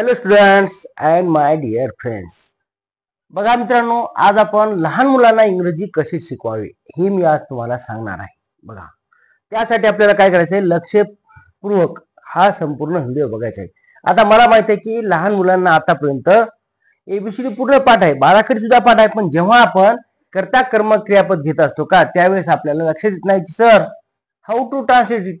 Hello students and my dear friends. बघा मित्रांनो, आज आपण लहान मुलांना इंग्रजी कशी शिकवावी हे मी आज तुम्हाला सांगणार आहे. बघा, त्यासाठी आपल्याला काय करायचं आहे, लक्षपूर्वक हा संपूर्ण व्हिडिओ बघायचा आहे. आता मला माहिती आहे की लहान मुलांना आतापर्यंत एबीसीडी पूर्ण पाठ आहे, बाराखडी सुद्धा पाठ आहे, पण जेव्हा आपण कर्ता कर्म क्रियापद घेत असतो का, त्यावेळेस आपल्याला लक्षात येत नाही की sir how to translate it.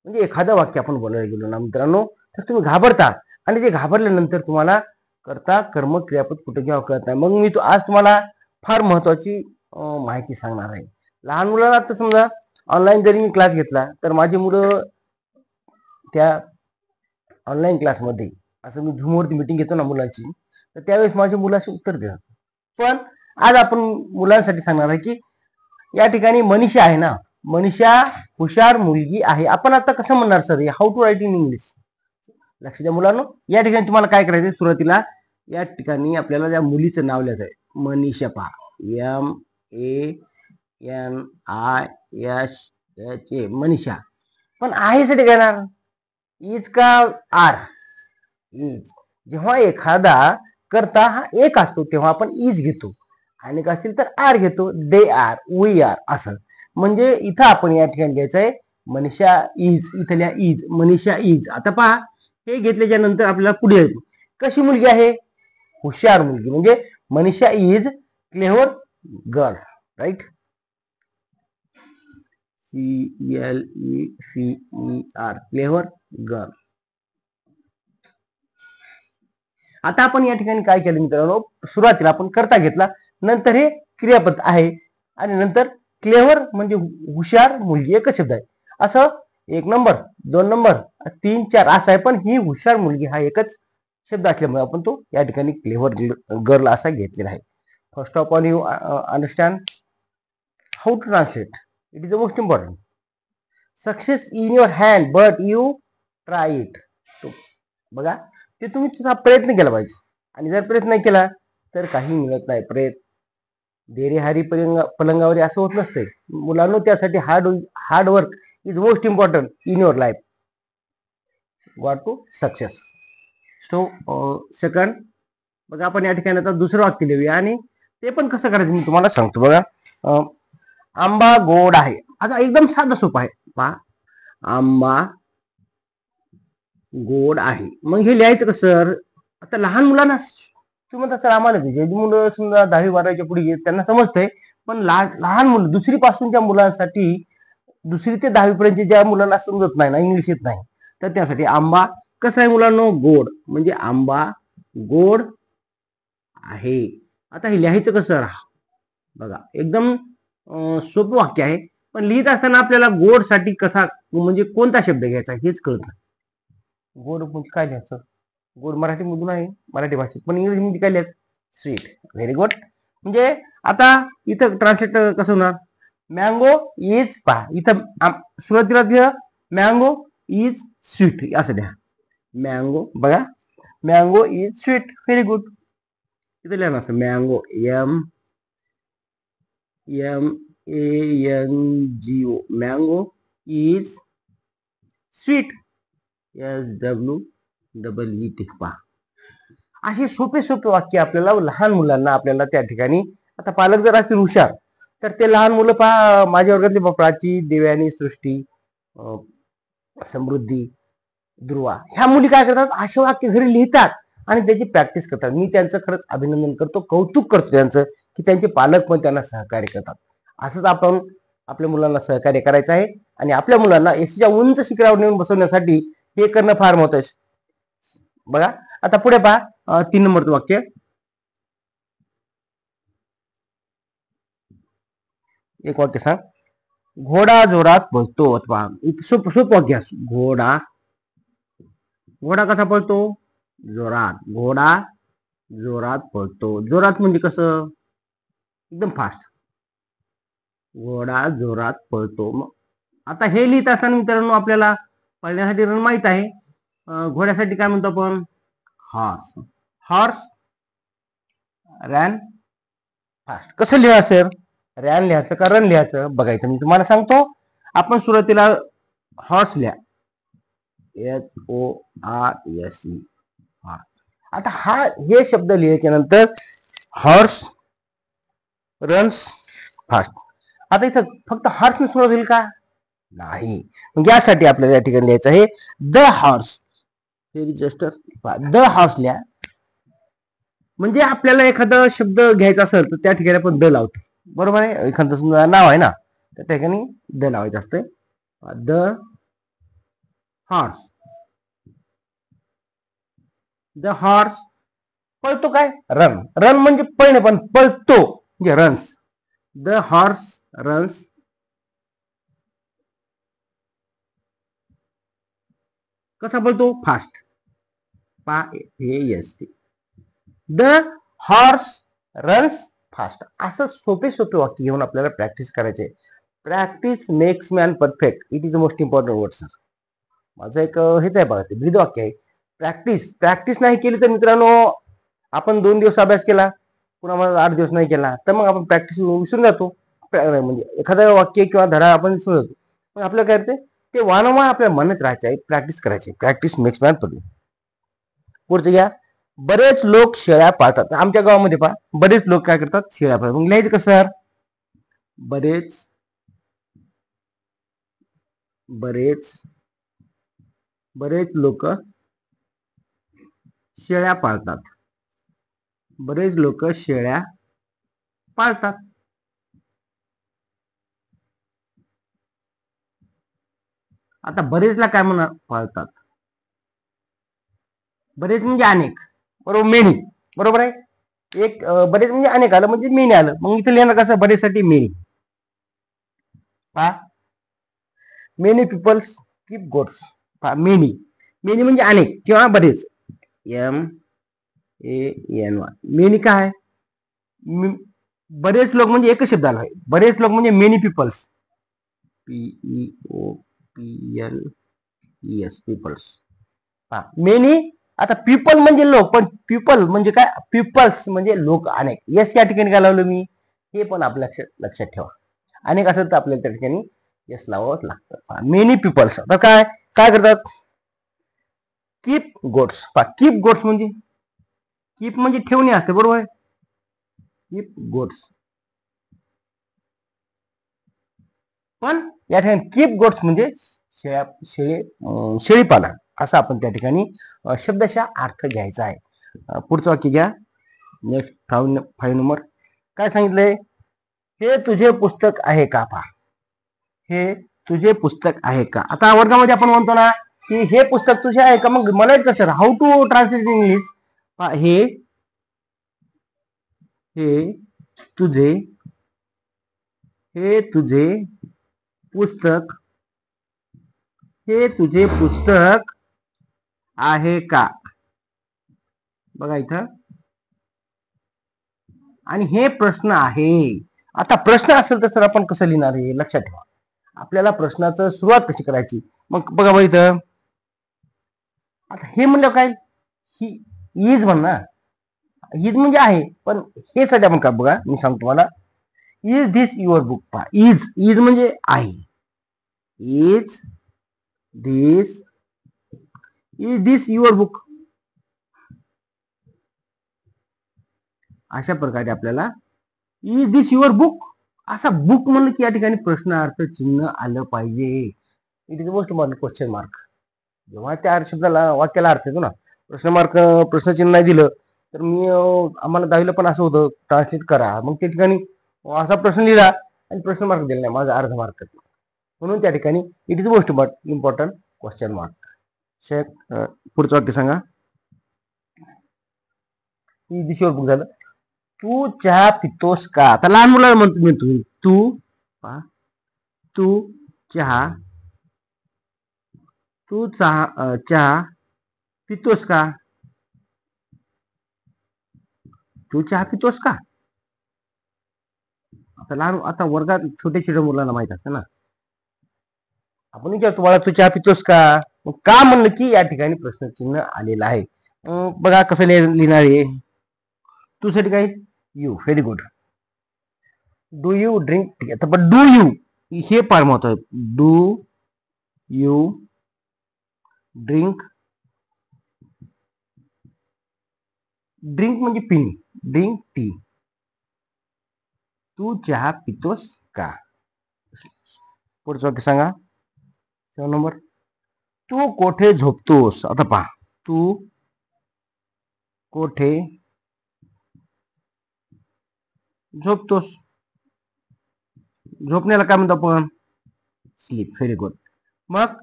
म्हणजे एखादं वाक्य आपण बोलायला गेलो ना मित्रांनो, तर तुम्ही घाबरता आणि ते घाबरल्यानंतर तुम्हाला कर्ता कर्म क्रियापद कुठे घ्यावं कळत नाही. मग मी आज तुम्हाला फार महत्वाची माहिती सांगणार आहे. लहान मुलांना आता समजा ऑनलाईन जरी मी क्लास घेतला तर माझी मुलं त्या ऑनलाईन क्लासमध्ये असं मी झूमवरती मीटिंग घेतो ना मुलांची, तर त्यावेळेस माझी मुलं अशी उत्तर देतात. पण आज आपण मुलांसाठी सांगणार आहे की या ठिकाणी मनीषा आहे ना, मनीषा हुशार मुलगी आहे. आपण आता कसं म्हणणार sir, how to write in English. लक्ष द्या मुलांनो, या ठिकाणी तुम्हाला काय करायचं, सुरुवातीला या ठिकाणी आपल्याला त्या मुलीचं नाव लिहायचं आहे. मनीषा पहा, MANISHA, मनीषा. पण आहे साठी घेणार इज का आर? इज. जेव्हा एखादा करता हा एक असतो तेव्हा आपण इज घेतो, अनेक असतील तर आर घेतो. दे आर, वी आर असं. म्हणजे इथं आपण या ठिकाणी घ्यायचं आहे मनीषा इज, इथं लिहा इज, मनीषा इज. आता पहा, हे घेतल्याच्या नंतर आपल्याला पुढे येतो, कशी मुलगी आहे, हुशार मुलगी. म्हणजे Manisha is clever girl, right. CLEVER, clever girl. आता आपण या ठिकाणी काय केलं मित्रांनो, सुरुवातीला आपण कर्ता घेतला, नंतर हे क्रियापद आहे आणि नंतर क्लेव्हर म्हणजे हुशार मुलगी एकच शब्द आहे. असं 1 नंबर 2 नंबर 3 4 असा आहे, पण ही हुशार मुलगी हा एकच शब्द असल्यामुळे आपण तो या ठिकाणी क्लेव्हर गर्ल असा घेतलेला आहे. First of all you understand how to translate. It is the most important. Success in your hand but you try it. बघा, ते तुम्ही तुझा प्रयत्न केला पाहिजे, आणि जर प्रयत्न नाही केला तर काही मिळत नाही. प्रयत्न देरे हारी पलंगावरी असं होत नसते मुलांनो. त्यासाठी hard work is most important in your life. Got to success. So second, बघा आपण या ठिकाणी आता दुसरं वाक्य लिहूया, आणि ते पण कसं करायचं मी तुम्हाला सांगतो. बघा, आंबा गोड आहे. आता एकदम साधं सोपं आहे. पहा, आंबा गोड आहे. मग हे लिहायचं कसं? आता लहान मुलांना तुम्ही म्हणता सर आम्हाला जे मुलं समजा 10वी 12वीच्या पुढे त्यांना समजतंय, पण लहान मुलं 2री पासूनच्या मुलांसाठी, 2री ते 10वी पर्यंत ज्या मुलांना समजत नाही ना, इंग्लिश येत नाही, तर त्यासाठी आंबा कसं आहे मुलांनो, गोड. म्हणजे आंबा गोड आहे. आता हे लिहायचं कसं? बघा, एकदम सोपं वाक्य आहे, पण लिहित असताना आपल्याला गोड साठी कसा, म्हणजे कोणता शब्द घ्यायचा हेच कळत नाही. गोड म्हणजे काय लिहायचं? गोड मराठी मधून आहे, मराठी भाषेत, पण इंग्रजीमध्ये काय लिहायचं? स्वीट. Very good. म्हणजे आता इथं ट्रान्सलेट कसं होणार? मँगो इज, पहा इथं सुरुवातीला दिलं मँगो इज स्वीट असं द्या. मँगो, बघा mango is sweet. Very good. इथं लिहा असं mango, MANGO, mango is sweet, SWEET. पहा, असे सोपे सोपे वाक्य आपल्याला लहान मुलांना आपल्याला त्या ठिकाणी. आता पालक जर असतील हुशार, तर ते लहान मुलं पहा, माझ्या वर्गातली प्राची, देवयानी, सृष्टी, समृद्धी, ध्रुवा, ह्या मुली काय करतात, असे वाक्य घरी लिहितात आणि त्याची प्रॅक्टिस करतात. मी त्यांचं खरंच अभिनंदन करतो, कौतुक करतो त्यांचं, की त्यांचे पालक पण त्यांना सहकार्य करतात. असंच आपण आपल्या मुलांना सहकार्य करायचं आहे, आणि आपल्या मुलांना यशाच्या उंच शिखरावर नेऊन बसवण्यासाठी हे करणं फार महत्वाचं. बघा, आता पुढे पहा, 3 नंबरचं वाक्य. एक वाक्य सांग. घोडा जोरात पळतो. पहा, सोप वाक्य. घोडा कसा पळतो? जोरात. घोडा जोरात पळतो. जोरात म्हणजे कसं? एकदम फास्ट. घोडा जोरात पळतो. मग आता हे लिहित असताना मित्रांनो आपल्याला पळण्यासाठी रन माहित आहे. घोड्यासाठी काय म्हणतो आपण? हॉर्स. Horse ran fast. कसं लिहा सर? रॅन लिहायचं का रन लिहायचं? बघायचं मी तुम्हाला सांगतो. आपण सुरुवातीला हॉर्स लिहा, HORSE, आता हे शब्द लिहायच्या नंतर हॉर्स रन्स फास्ट. आता इथं फक्त हॉर्स न सुरुवात होईल का? नाही. मग यासाठी आपल्याला या ठिकाणी लिहायचं आहे the horse. Just the horse लिहा. म्हणजे आपल्याला एखादा शब्द घ्यायचा असेल तर त्या ठिकाणी आपण द लावतो, बरोबर आहे. एखादं समजा नाव आहे ना, त्या ठिकाणी द लावायचं असतं. The horse. द हॉर्स पळतो काय? रन. रन म्हणजे पळणे, पण पळतो म्हणजे रन्स. द हॉर्स रन्स कसा पळतो? Fast. The horse runs fast. असं सोपे सोपे वाक्य घेऊन आपल्याला प्रॅक्टिस करायचे. Practice makes man perfect. It is the most important word sir. माझं एक हेच आहे बघा, ते ब्रीद वाक्य आहे. प्रॅक्टिस नाही केली तर मित्रांनो, आपण 2 दिवस अभ्यास केला, पुन्हा मला 8 दिवस नाही केला, तर मग आपण प्रॅक्टिस विसरून जातो. म्हणजे एखादं वाक्य किंवा धडा आपण विसरून जातो. पण आपल्याला काय करते, ते वारंवार आपल्या मनात राहायचं आहे, प्रॅक्टिस करायची. Practice makes man perfect. पुढचं घ्या. बरेच लोक शेळ्या पाळतात. आमच्या गावामध्ये पहा, बरेच लोक काय करतात? शेळ्या पाळतात. मग लिहायचं कसं सर? बरेच लोक शेळ्या पाळतात. बरेच लोक शेळ्या पाळतात. आता बरेचला काय म्हणा? पाळतात. बरेच म्हणजे अनेक, बरोबर. मेनी, बरोबर आहे. एक बरेच म्हणजे अनेक आलं म्हणजे मेनी आलं. मग इथे लिहिणं कसं? बरेचसाठी many. Many peoples keep goats. Many म्हणजे अनेक किंवा बरेच. MANY. मेनी काय? बरेच लोक म्हणजे एकच शब्द आला आहे. बरेच लोक म्हणजे many peoples. PEOPLES peoples. Many. आता पीपल म्हणजे लोक, पण पीपल म्हणजे काय? पीपल्स म्हणजे लोक, अनेक. यस या ठिकाणी काय लावलं मी? हे पण आपल्या लक्षात ठेवा. अनेक असेल तर आपल्याला त्या ठिकाणी यस लावावं लागतं. Many peoples. आता काय करतात? Keep goats. कीप गोट्स म्हणजे कीप म्हणजे ठेवणे असते, बरोबर आहे. Keep goats. पण या ठिकाणी कीप गोट्स म्हणजे शेळी पालन, असं आपण त्या ठिकाणी शब्दशः अर्थ घ्यायचा आहे. पुढचं वाक्य घ्या. नेक्स्ट 5 नंबर काय सांगितलंय? हे तुझे पुस्तक आहे का? पहा, हे तुझे पुस्तक आहे का? आता वर्गामध्ये आपण म्हणतो ना की हे पुस्तक तुझे आहे का? मग म्हणायचं कसं? How to translate in English? हे तुझे पुस्तक आहे का? बघा इथं. आणि हे प्रश्न आहे. आता प्रश्न असेल तर सर आपण कसं लिहिणार आहे? लक्षात ठेवा. आपल्याला प्रश्नाचं सुरुवात कशी करायची? मग बघा बघ इथं. आता हे म्हणलं काय? ही इज म्हणणार. इज म्हणजे आहे, पण हे साठी आपण काय बघा, मी सांगतो तुम्हाला. Is this your book? पहा, इज म्हणजे आहे. Is this your book? अशा प्रकारे आपल्याला इज दिस युअर बुक असा बुक म्हणलं की या ठिकाणी प्रश्नार्थ चिन्ह आलं पाहिजे. It is most important question mark. जेव्हा त्या शब्दाला वाक्याला अर्थ येतो ना, प्रश्नचिन्ह नाही दिलं तर मी आम्हाला 10वीला पण असं होतं, ट्रान्सलेट करा. मग त्या ठिकाणी असा प्रश्न लिहिला आणि प्रश्न मार्क दिला नाही, माझा अर्ध मार्क. म्हणून त्या ठिकाणी it is most important question mark. पुढचं वाक्य सांगा. इज दिस युअर बुक झालं. तू चहा पितोस का? आता लहान मुलाला म्हणतो तू चहा पितोस का? तू चहा पितोस का? आता वर्गात छोट्या मुलांना माहित असतं ना, आपण विचारतो तुम्हाला तू चहा पितोस का? मग का म्हणलं की या ठिकाणी प्रश्नचिन्ह आलेलं आहे. बघा कसं लिहिणार आहे. तू साठी काय? You. Very good. Do you drink? आता पण डू यू हे फार महत्व आहे. डू यू ड्रिंक ड्रिंक म्हणजे पिणे, ड्रिंक टी. तू चहा पितोस का? पुढचं वाक्य सांगा. 7 नंबर. तू कोठे झोपतोस? आता पहा, तू कोठे झोपतोस? झोपण्याला काय म्हणतो आपण? स्लीप. Very good. मग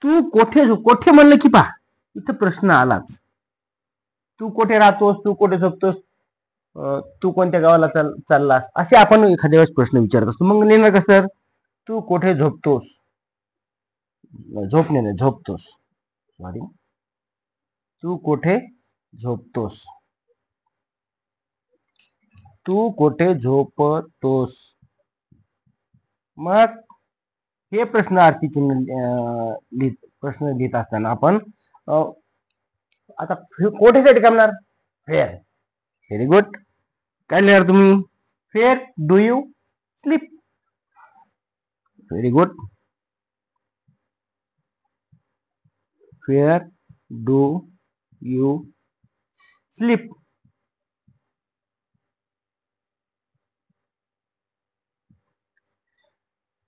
तू कोठे कोठे म्हणलं की पहा, इथं प्रश्न आलाच. तू कोठे राहतोस, तू कोठे झोपतोस, तू कोणत्या गावाला चाललास, असे आपण एखाद्या वेळेस प्रश्न विचारत असतो. मग नेमकं कसं, तू कोठे झोपतोस, झोपणे नाही, झोपतोस, सॉरी, तू कोठे झोपतोस, तू कोठे झोपतोस. मग हे प्रश्नार्थी चिन्ह प्रश्न लिहित असताना आपण आता कोठेसाठी काय म्हणणार? फेअर. Very good. काय लिहिणार तुम्ही? Fair do you sleep. Very good. Fair do you sleep.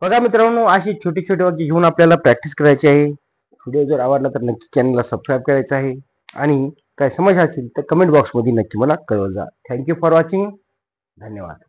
बघा मित्रांनो, अशी छोटी छोटी वाक्य घेऊन आपल्याला प्रॅक्टिस करायची आहे. व्हिडिओ जर आवडला तर नक्की चॅनलला सबस्क्राईब करायचं आहे आणि काय समस्या असेल तर कमेंट बॉक्समध्ये नक्की मला कळवा. Thank you for watching. धन्यवाद.